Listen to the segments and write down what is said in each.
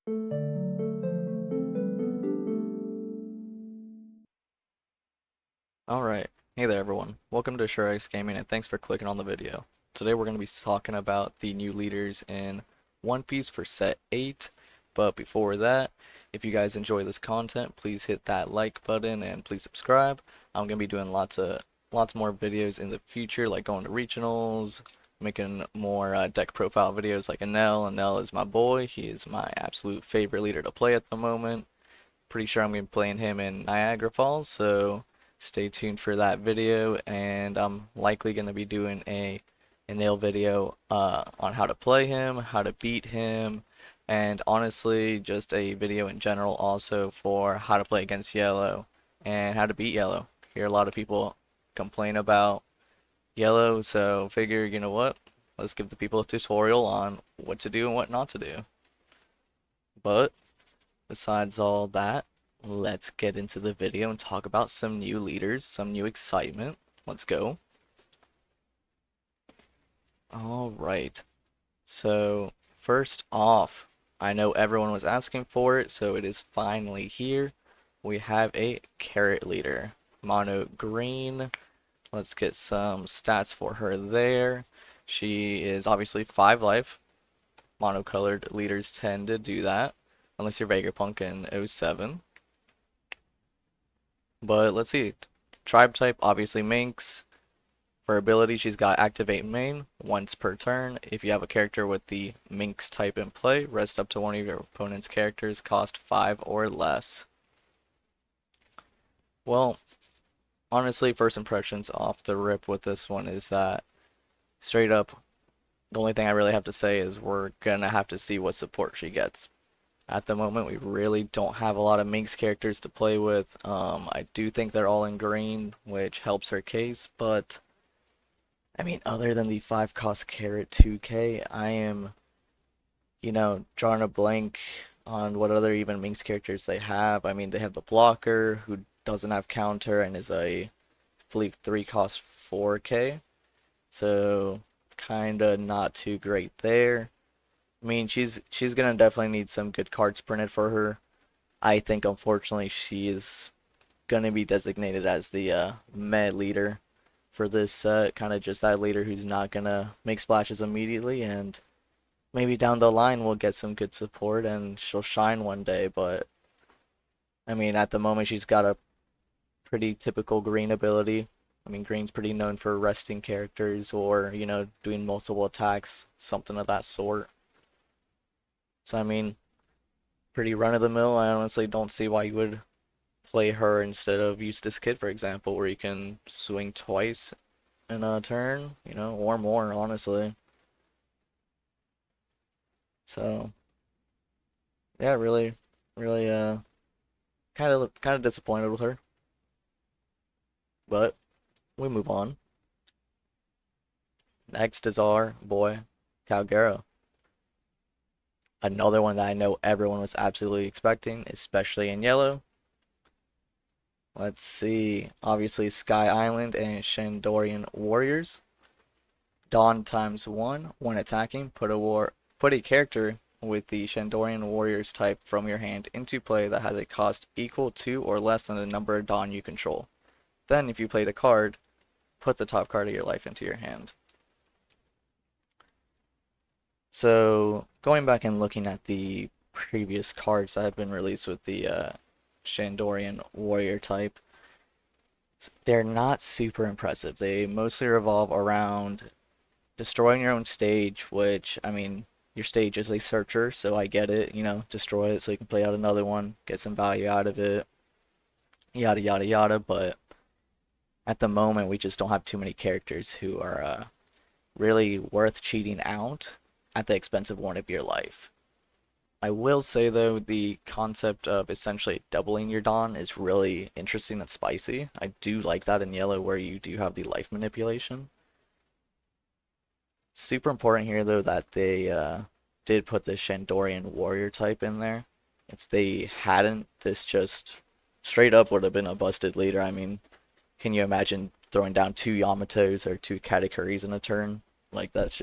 Alright, hey there everyone. Welcome to SureX Gaming and thanks for clicking on the video. Today we're going to be talking about the new leaders in One Piece for set 8. But before that, if you guys enjoy this content, please hit that like button and please subscribe. I'm going to be doing lots more videos in the future, like going to regionals, making more deck profile videos like Enel. Enel is my boy. He is my absolute favorite leader to play at the moment. Pretty sure I'm going to be playing him in Niagara Falls, so stay tuned for that video, and I'm likely going to be doing a nail video on how to play him, how to beat him, and honestly just a video in general also for how to play against yellow and how to beat yellow. Hear a lot of people complain about yellow, so figure, you know what, let's give the people a tutorial on what to do and what not to do. But besides all that, let's get into the video and talk about some new leaders, some new excitement. Let's go. Alright, so first off, I know everyone was asking for it, so it is finally here. We have a carrot leader, mono green. Let's get some stats for her there. She is obviously 5 life. Monocolored leaders tend to do that, unless you're Vegapunk in '07. But let's see. Tribe type, obviously Minx. For ability, she's got Activate Main once per turn. If you have a character with the Minx type in play, rest up to one of your opponent's characters, cost 5 or less. Well, honestly, first impressions off the rip with this one is that straight up, the only thing I really have to say is we're gonna have to see what support she gets. At the moment, we really don't have a lot of Minx characters to play with. I do think they're all in green, which helps her case, but I mean, other than the 5 cost carrot 2k, I am, drawing a blank on what other even Minx characters they have. I mean, they have the blocker, who doesn't have counter and is I believe 3 cost 4k, so kinda not too great there. I mean, she's gonna definitely need some good cards printed for her. I think unfortunately she is gonna be designated as the med leader for this set, kind of just that leader who's not gonna make splashes immediately, and maybe down the line we'll get some good support and she'll shine one day. But I mean, at the moment she's got a pretty typical green ability. I mean, green's pretty known for resting characters or, doing multiple attacks, something of that sort. So I mean, pretty run of the mill. I honestly don't see why you would play her instead of Eustace Kid, for example, where you can swing twice in a turn, or more, honestly. So yeah, really, kind of disappointed with her, but we move on. Next is our boy Calgaro, another one that I know everyone was absolutely expecting, especially in yellow. Let's see. Obviously, Sky Island and Shandorian Warriors. Dawn times 1 when attacking. Put a character with the Shandorian Warriors type from your hand into play that has a cost equal to or less than the number of Dawn you control. Then, if you played a card, put the top card of your life into your hand. So, going back and looking at the previous cards that have been released with the Shandorian Warrior type, they're not super impressive. They mostly revolve around destroying your own stage, which, I mean, your stage is a searcher, so I get it, destroy it so you can play out another one, get some value out of it, yada yada yada, but at the moment we just don't have too many characters who are really worth cheating out at the expense of one of your life. I will say though, the concept of essentially doubling your Dawn is really interesting and spicy. I do like that in yellow where you do have the life manipulation. Super important here though that they did put the Shandorian warrior type in there. If they hadn't, this just straight up would have been a busted leader. I mean, can you imagine throwing down 2 Yamatos or 2 Katakuris in a turn? Like that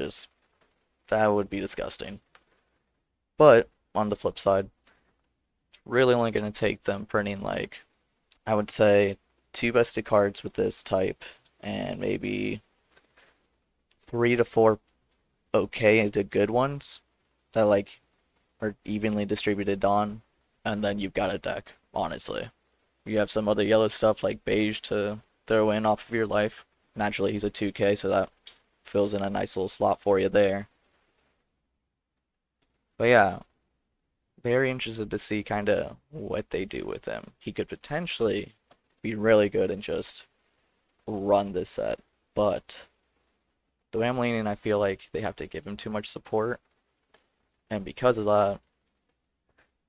would be disgusting. But on the flip side, it's really only going to take them printing like, I would say, two bested cards with this type, and maybe three to four okay to good ones that like are evenly distributed on, and then you've got a deck, honestly. You have some other yellow stuff like beige to throw in off of your life. Naturally, he's a 2K, so that fills in a nice little slot for you there. But yeah, very interested to see kind of what they do with him. He could potentially be really good and just run this set, but the way I'm leaning, I feel like they have to give him too much support, and because of that,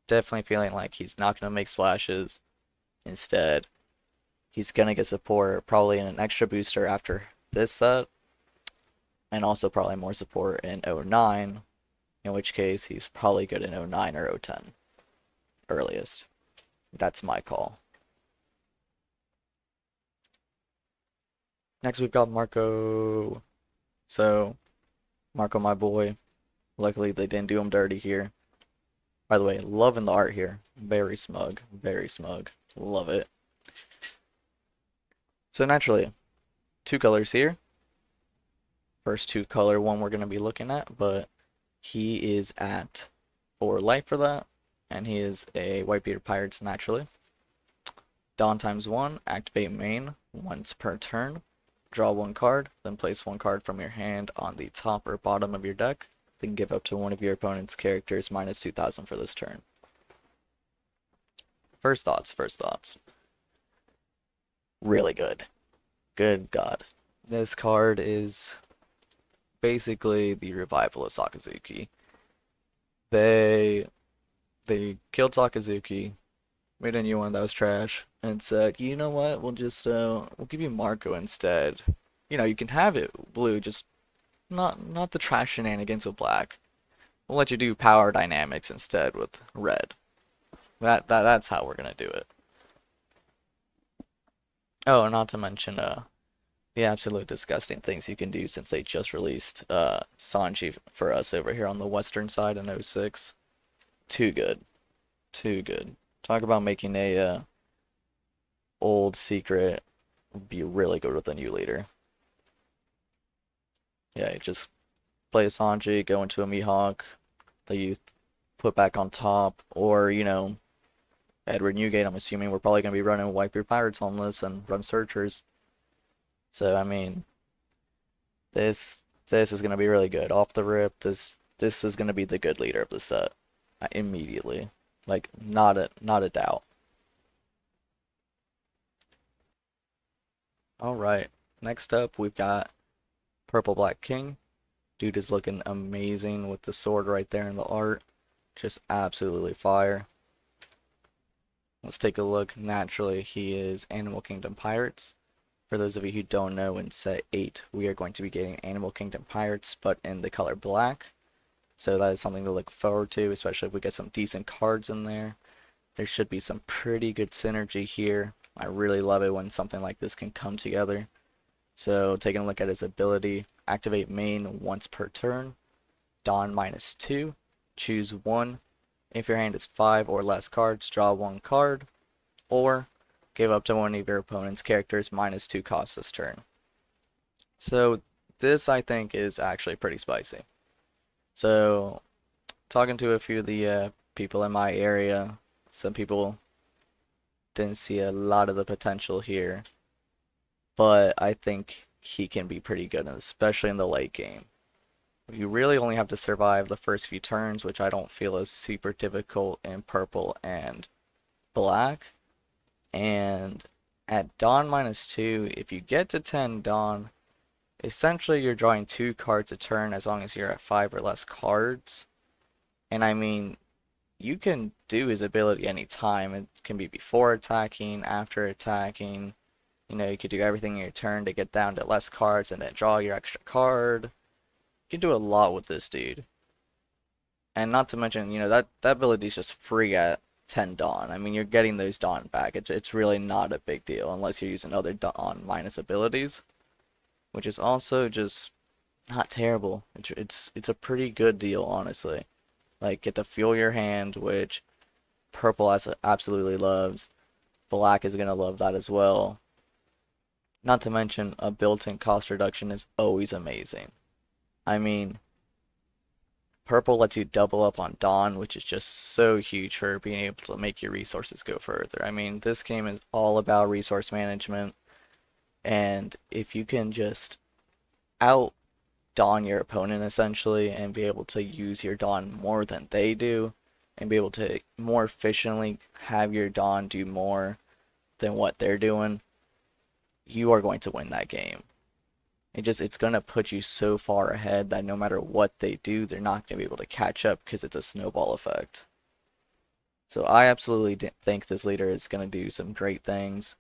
definitely feeling like he's not going to make splashes. Instead, he's going to get support probably in an extra booster after this set, and also probably more support in 09, in which case he's probably good in 09 or 010 earliest. That's my call. Next we've got Marco. So, Marco, my boy. Luckily they didn't do him dirty here. By the way, loving the art here. Very smug. Very smug. Love it. So naturally, two colors here. First two color one we're going to be looking at, but he is at 4 life for that, and he is a Whitebeard Pirates naturally. Dawn ×1, activate main once per turn. Draw one card, then place one card from your hand on the top or bottom of your deck. Then give up to one of your opponent's characters minus 2,000 for this turn. First thoughts. Really good. Good God. This card is basically the revival of Sakazuki. They killed Sakazuki, made a new one that was trash, and said, you know what, we'll give you Marco instead. You know, you can have it blue, just not the trash shenanigans with black. We'll let you do power dynamics instead with red. That's how we're gonna do it. Oh, not to mention the absolute disgusting things you can do since they just released Sanji for us over here on the western side in 06. Too good. Too good. Talk about making a old secret be really good with a new leader. Yeah, you just play a Sanji, go into a Mihawk that you put back on top, or, you know, Edward Newgate, I'm assuming we're probably going to be running Whitebeard Pirates on this and run Searchers. So, I mean, this is going to be really good. Off the rip, this is going to be the good leader of the set immediately. Like, not a doubt. Alright, next up we've got Purple Black King. Dude is looking amazing with the sword right there in the art. Just absolutely fire. Let's take a look. Naturally, he is Animal Kingdom Pirates. For those of you who don't know, in set 8, we are going to be getting Animal Kingdom Pirates, but in the color black. So that is something to look forward to, especially if we get some decent cards in there. There should be some pretty good synergy here. I really love it when something like this can come together. So taking a look at his ability, activate main once per turn. Dawn -2, choose one. If your hand is 5 or less cards, draw one card, or give up to one of your opponent's characters -2 cost this turn. So this, I think, is actually pretty spicy. So talking to a few of the people in my area, some people didn't see a lot of the potential here, but I think he can be pretty good, especially in the late game. You really only have to survive the first few turns, which I don't feel is super difficult in purple and black. And at Dawn -2, if you get to 10 Dawn, essentially you're drawing 2 cards a turn as long as you're at 5 or less cards. And I mean, you can do his ability anytime. It can be before attacking, after attacking. You know, you could do everything in your turn to get down to less cards and then draw your extra card. You can do a lot with this dude. And not to mention, you know, that ability is just free at 10 Dawn. I mean, you're getting those Dawn back. It's really not a big deal unless you're using other Dawn minus abilities, which is also just not terrible. It's a pretty good deal, honestly. like get to fuel your hand, which purple absolutely loves. Black is gonna love that as well. Not to mention a built-in cost reduction is always amazing. I mean, purple lets you double up on Dawn, which is just so huge for being able to make your resources go further. I mean, this game is all about resource management, and if you can just out Dawn your opponent essentially and be able to use your Dawn more than they do, and be able to more efficiently have your Dawn do more than what they're doing, you are going to win that game. It's gonna put you so far ahead that no matter what they do, they're not gonna be able to catch up because it's a snowball effect. So I absolutely think this leader is gonna do some great things.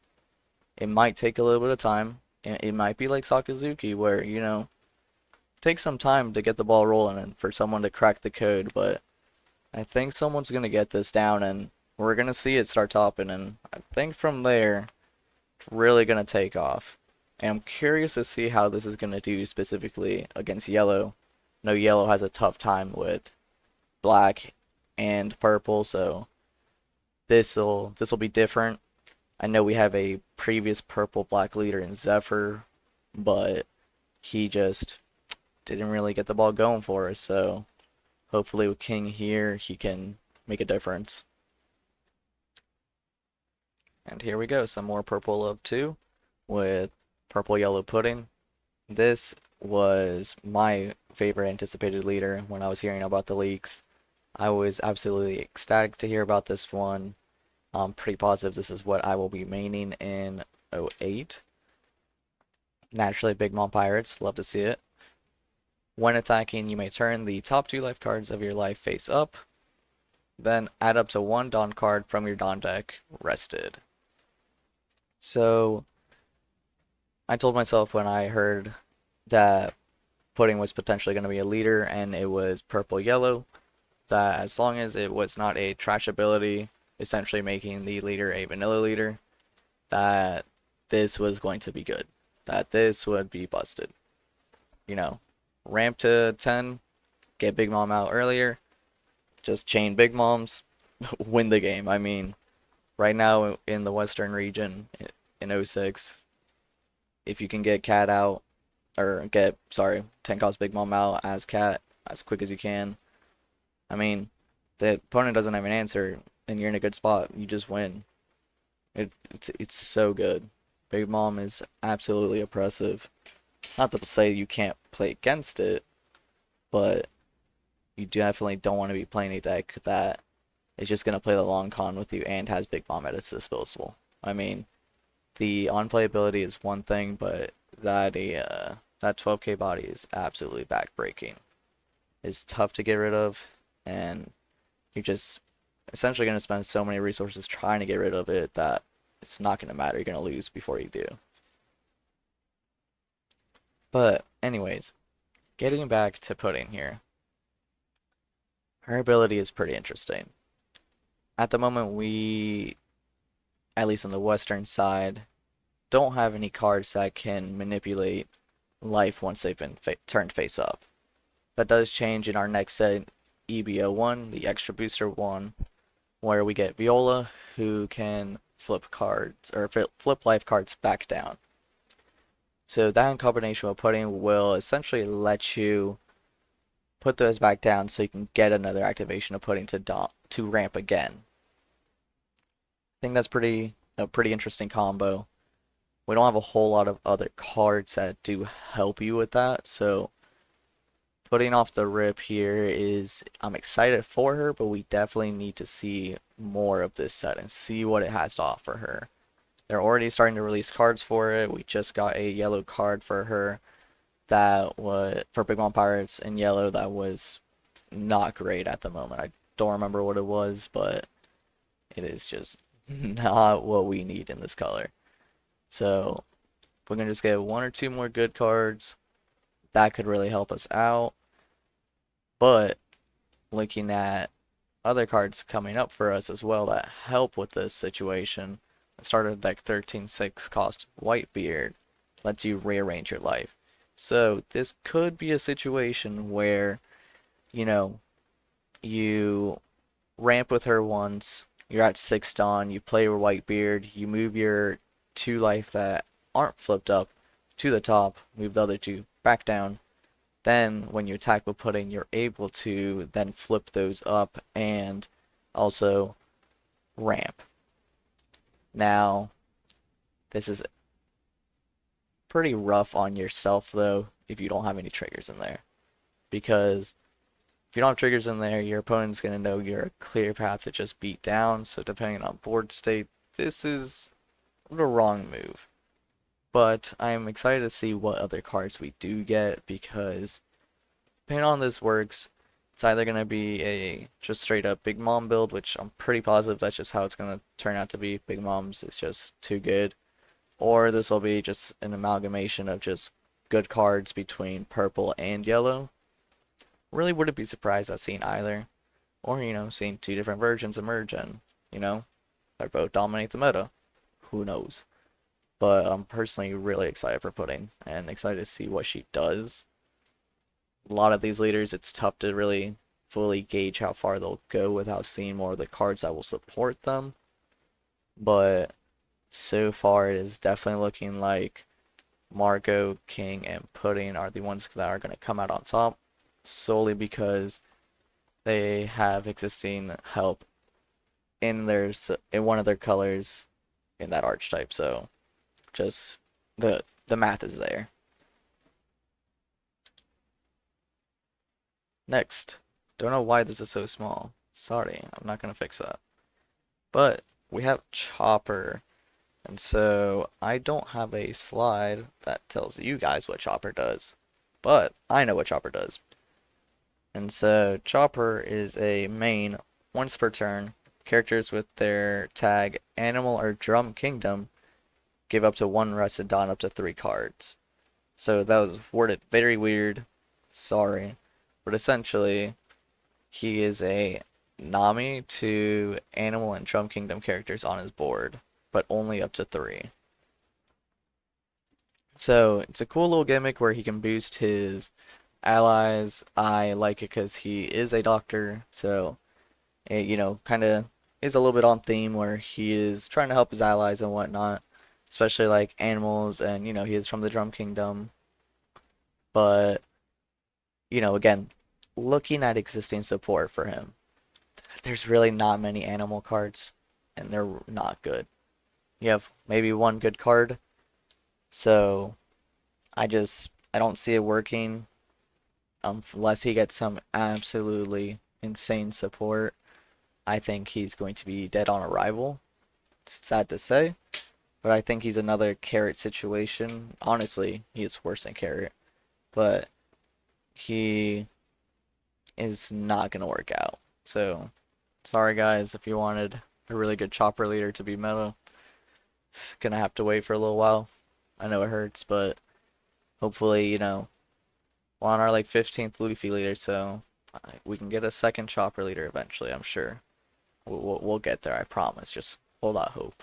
It might take a little bit of time, and it might be like Sakazuki where, take some time to get the ball rolling and for someone to crack the code, but I think someone's gonna get this down and we're gonna see it start topping, and I think from there it's really gonna take off. And I'm curious to see how this is gonna do specifically against yellow. No, yellow has a tough time with black and purple, so this'll be different. I know we have a previous purple black leader in Zephyr, but he just didn't really get the ball going for us, so hopefully with King here, he can make a difference. And here we go, some more purple of 2 with purple yellow pudding. This was my favorite anticipated leader when I was hearing about the leaks. I was absolutely ecstatic to hear about this one. I'm pretty positive this is what I will be maining in 08. Naturally, Big Mom Pirates, love to see it. When attacking, you may turn the top 2 life cards of your life face up, then add up to 1 Dawn card from your Dawn deck, rested. So, I told myself when I heard that Pudding was potentially going to be a leader and it was purple-yellow, that as long as it was not a trash ability, essentially making the leader a vanilla leader, that this was going to be good. That this would be busted. Ramp to 10, get Big Mom out earlier, just chain Big Moms, win the game. I mean, right now in the Western region in 06, if you can get Cat out, or get, sorry, 10 cost Big Mom out as Cat as quick as you can, I mean, the opponent doesn't have an answer and you're in a good spot, you just win. It's so good. Big Mom is absolutely oppressive. Not to say you can't play against it, but you definitely don't want to be playing a deck that is just going to play the long con with you and has Big Mom at its disposal. I mean, the on-play ability is one thing, but that 12k body is absolutely backbreaking. It's tough to get rid of, and you're just essentially going to spend so many resources trying to get rid of it that it's not going to matter. You're going to lose before you do. But anyways, getting back to Pudding here. Her ability is pretty interesting. At the moment, we, at least on the western side, don't have any cards that can manipulate life once they've been turned face up. That does change in our next set, EB01, the extra booster one, where we get Viola, who can flip cards, or flip life cards back down. So that in combination with Pudding will essentially let you put those back down so you can get another activation of Pudding to ramp again. I think that's a pretty interesting combo. We don't have a whole lot of other cards that do help you with that, so Pudding off the rip here I'm excited for her, but we definitely need to see more of this set and see what it has to offer her. They're already starting to release cards for it. We just got a yellow card for her that was for Big Mom Pirates in yellow that was not great at the moment. I don't remember what it was, but it is just not what we need in this color. So we're gonna just get 1 or 2 more good cards. That could really help us out. But looking at other cards coming up for us as well that help with this situation. Starter deck 13/6 cost Whitebeard lets you rearrange your life. So this could be a situation where, You ramp with her once, you're at 6 Dawn, you play your Whitebeard, you move your 2 life that aren't flipped up to the top, move the other 2 back down. Then when you attack with pudding, you're able to then flip those up and also ramp. Now, this is pretty rough on yourself though if you don't have any triggers in there. Because if you don't have triggers in there, your opponent's going to know you're a clear path to just beat down. So depending on board state, this is the wrong move. But I'm excited to see what other cards we do get because depending on this works, it's either going to be a just straight up Big Mom build, which I'm pretty positive that's just how it's going to turn out to be. Big Mom's is just too good. Or this will be just an amalgamation of just good cards between purple and yellow. Really wouldn't be surprised at seeing either. Or, seeing 2 different versions emerge and, they both dominate the meta. Who knows? But I'm personally really excited for Pudding and excited to see what she does. A lot of these leaders, it's tough to really fully gauge how far they'll go without seeing more of the cards that will support them. But so far, it is definitely looking like Margot, King, and Pudding are the ones that are going to come out on top, solely because they have existing help in one of their colors in that archetype. So just the math is there. Next, don't know why this is so small. Sorry, I'm not gonna fix that. But we have Chopper. And so I don't have a slide that tells you guys what Chopper does, but I know what Chopper does. And so Chopper is a main once per turn. Characters with their tag Animal or Drum Kingdom give up to 1 rested Dawn up to 3 cards. So that was worded very weird. Sorry. But essentially, he is a Nami to Animal and Drum Kingdom characters on his board, but only up to 3. So it's a cool little gimmick where he can boost his allies. I like it because he is a doctor, so it, kind of is a little bit on theme where he is trying to help his allies and whatnot, especially like animals, and he is from the Drum Kingdom. But again, looking at existing support for him, there's really not many animal cards, and they're not good. You have maybe 1 good card, so I don't see it working unless he gets some absolutely insane support. I think he's going to be dead on arrival. It's sad to say, but I think he's another Carrot situation. Honestly, he is worse than Carrot, but he is not going to work out. So, sorry guys, if you wanted a really good Chopper leader to be meta, it's going to have to wait for a little while. I know it hurts, but hopefully, we're on our 15th Luffy leader, so we can get a second Chopper leader eventually, I'm sure. We'll get there, I promise. Just hold out hope.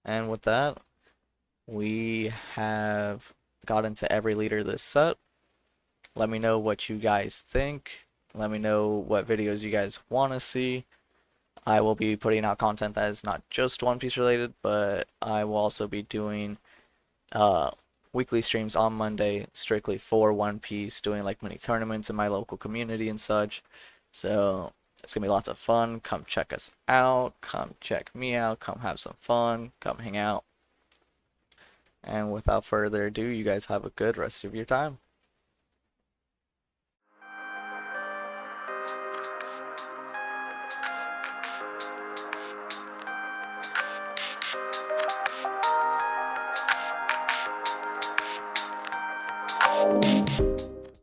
And with that, we have gotten to every leader this set. Let me know what you guys think. Let me know what videos you guys want to see. I will be putting out content that is not just One Piece related, but I will also be doing weekly streams on Monday strictly for One Piece, doing mini tournaments in my local community and such. So it's gonna be lots of fun. Come check us out. Come check me out. Come have some fun. Come hang out. And without further ado, you guys have a good rest of your time.